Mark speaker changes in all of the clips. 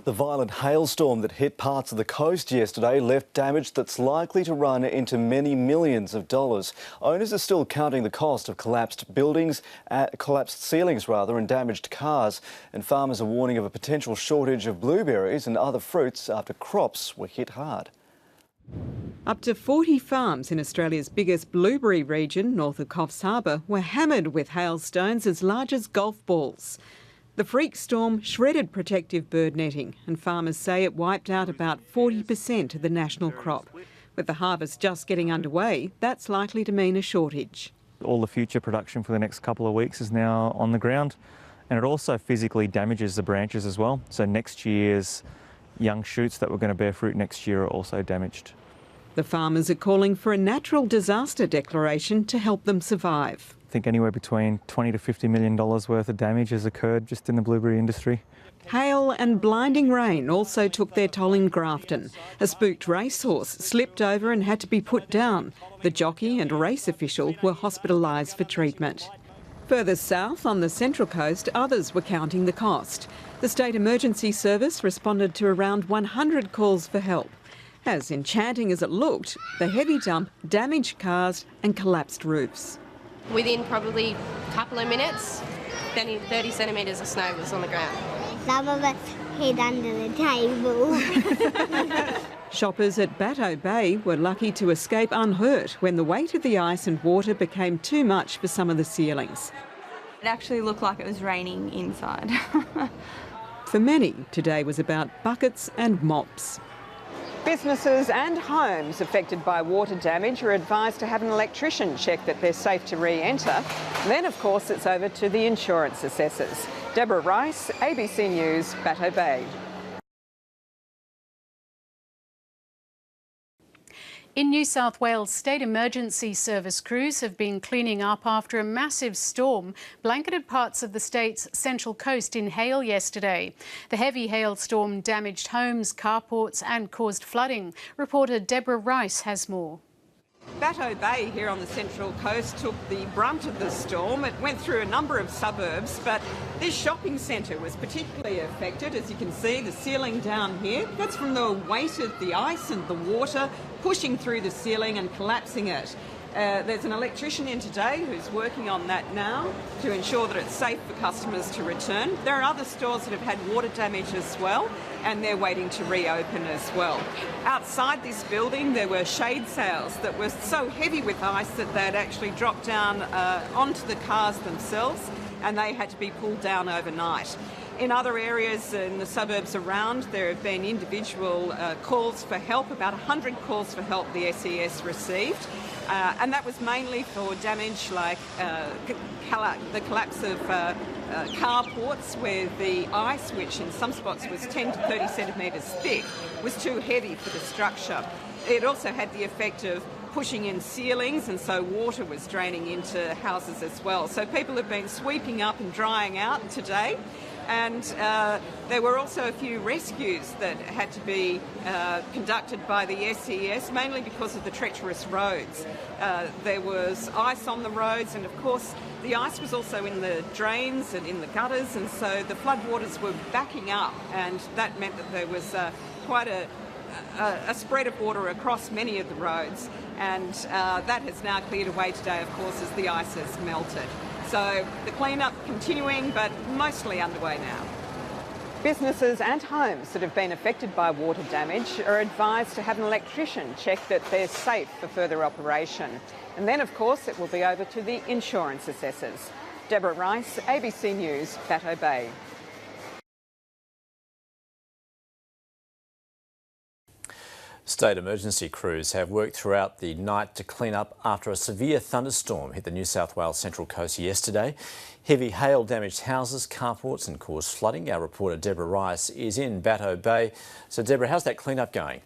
Speaker 1: The violent hailstorm that hit parts of the coast yesterday left damage that's likely to run into many millions of dollars. Owners are still counting the cost of collapsed ceilings and damaged cars. And farmers are warning of a potential shortage of blueberries and other fruits after crops were hit hard.
Speaker 2: Up to 40 farms in Australia's biggest blueberry region, north of Coffs Harbour, were hammered with hailstones as large as golf balls. The freak storm shredded protective bird netting, and farmers say it wiped out about 40% of the national crop. With the harvest just getting underway, that's likely to mean a shortage.
Speaker 3: All the future production for the next couple of weeks is now on the ground, and it also physically damages the branches as well. So next year's young shoots that were going to bear fruit next year are also damaged.
Speaker 2: The farmers are calling for a natural disaster declaration to help them survive.
Speaker 3: I think anywhere between $20 to $50 million worth of damage has occurred just in the blueberry industry.
Speaker 2: Hail and blinding rain also took their toll in Grafton. A spooked racehorse slipped over and had to be put down. The jockey and race official were hospitalised for treatment. Further south on the Central Coast, others were counting the cost. The State Emergency Service responded to around 100 calls for help. As enchanting as it looked, the heavy dump damaged cars and collapsed roofs.
Speaker 4: Within probably a couple of minutes, 30 centimetres of snow was on the ground.
Speaker 5: Some of us hid under the table.
Speaker 2: Shoppers at Batto Bay were lucky to escape unhurt when the weight of the ice and water became too much for some of the ceilings.
Speaker 6: It actually looked like it was raining inside.
Speaker 2: For many, today was about buckets and mops. Businesses and homes affected by water damage are advised to have an electrician check that they're safe to re-enter. Then, of course, it's over to the insurance assessors. Deborah Rice, ABC News, Batto Bay.
Speaker 7: In New South Wales, State Emergency Service crews have been cleaning up after a massive storm blanketed parts of the state's central coast in hail yesterday. The heavy hailstorm damaged homes, carports and caused flooding. Reporter Deborah Rice has more.
Speaker 2: Batto Bay here on the Central Coast took the brunt of the storm. It went through a number of suburbs, but this shopping centre was particularly affected. As you can see, the ceiling down here, that's from the weight of the ice and the water pushing through the ceiling and collapsing it. There's an electrician in today who's working on that now to ensure that it's safe for customers to return. There are other stores that have had water damage as well, and they're waiting to reopen as well. Outside this building, there were shade sails that were so heavy with ice that they'd actually dropped down onto the cars themselves, and they had to be pulled down overnight. In other areas in the suburbs around, there have been individual calls for help, about 100 calls for help the SES received. And that was mainly for damage like the collapse of carports where the ice, which in some spots was 10 to 30 centimetres thick, was too heavy for the structure. It also had the effect of pushing in ceilings, and so water was draining into houses as well. So people have been sweeping up and drying out today. And there were also a few rescues that had to be conducted by the SES, mainly because of the treacherous roads. There was ice on the roads, and of course the ice was also in the drains and in the gutters, and so the floodwaters were backing up, and that meant that there was quite a spread of water across many of the roads, and that has now cleared away today, of course, as the ice has melted. So the clean-up continuing, but mostly underway now. Businesses and homes that have been affected by water damage are advised to have an electrician check that they're safe for further operation. And then, of course, it will be over to the insurance assessors. Deborah Rice, ABC News, Batto Bay.
Speaker 8: State emergency crews have worked throughout the night to clean up after a severe thunderstorm hit the New South Wales Central Coast yesterday. Heavy hail damaged houses, carports and caused flooding. Our reporter Deborah Rice is in Batto Bay. So Deborah, how's that clean-up going?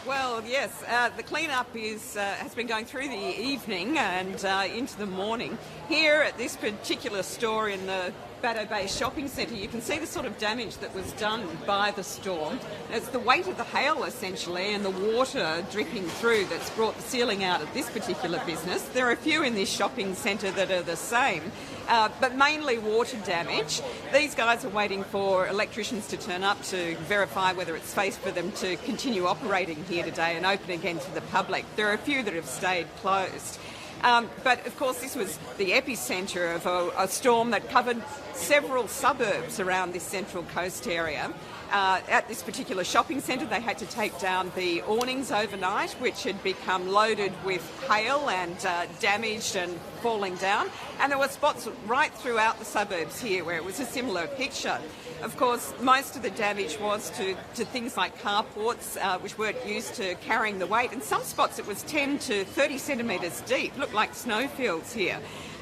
Speaker 2: Well, yes, the clean-up has been going through the evening and into the morning. Here at this particular store in the Batto Bay Shopping Centre, you can see the sort of damage that was done by the storm. It's the weight of the hail, essentially, and the water dripping through that's brought the ceiling out of this particular business. There are a few in this shopping centre that are the same. but mainly water damage. These guys are waiting for electricians to turn up to verify whether it's safe for them to continue operating here today and open again to the public. There are a few that have stayed closed. But of course this was the epicentre of a storm that covered several suburbs around this Central Coast area. At this particular shopping centre they had to take down the awnings overnight, which had become loaded with hail and damaged and falling down, and there were spots right throughout the suburbs here where it was a similar picture. Of course, most of the damage was to things like carports, which weren't used to carrying the weight. In some spots it was 10 to 30 centimetres deep, looked like snowfields here.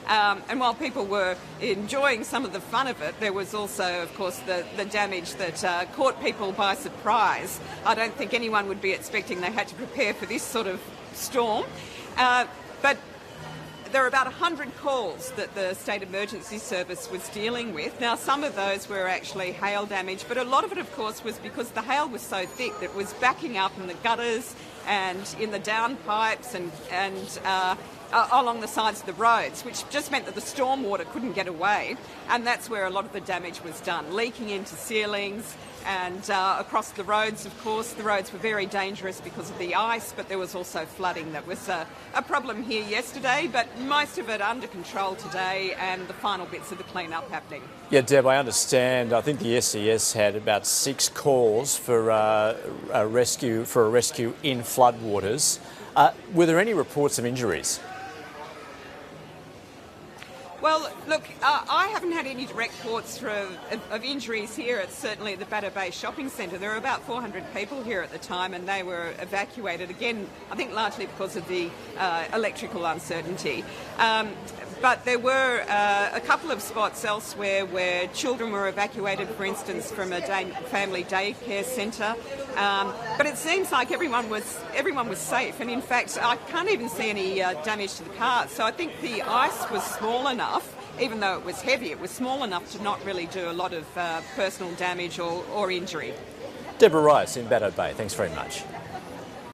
Speaker 2: And while people were enjoying some of the fun of it, there was also, of course, the damage that caught people by surprise. I don't think anyone would be expecting they had to prepare for this sort of storm. But there are about 100 calls that the State Emergency Service was dealing with. Now, some of those were actually hail damage, but a lot of it, of course, was because the hail was so thick that it was backing up in the gutters and in the downpipes and along the sides of the roads, which just meant that the storm water couldn't get away, and that's where a lot of the damage was done, leaking into ceilings and across the roads. Of course, the roads were very dangerous because of the ice, but there was also flooding that was a problem here yesterday, but most of it under control today and the final bits of the clean-up happening.
Speaker 8: Yeah, Deb, I understand. I think the SES had about 6 calls for a rescue in floodwaters. Were there any reports of injuries?
Speaker 2: Well, look, I haven't had any direct reports of injuries here. It's certainly the Bateau Bay Shopping Centre. There were about 400 people here at the time and they were evacuated, again, I think largely because of the electrical uncertainty. But there were a couple of spots elsewhere where children were evacuated, for instance, from a family daycare centre. But it seems like everyone was safe, and in fact, I can't even see any damage to the cars. So I think the ice was small enough, even though it was heavy, it was small enough to not really do a lot of personal damage or injury.
Speaker 8: Deborah Rice in Bateau Bay, thanks very much.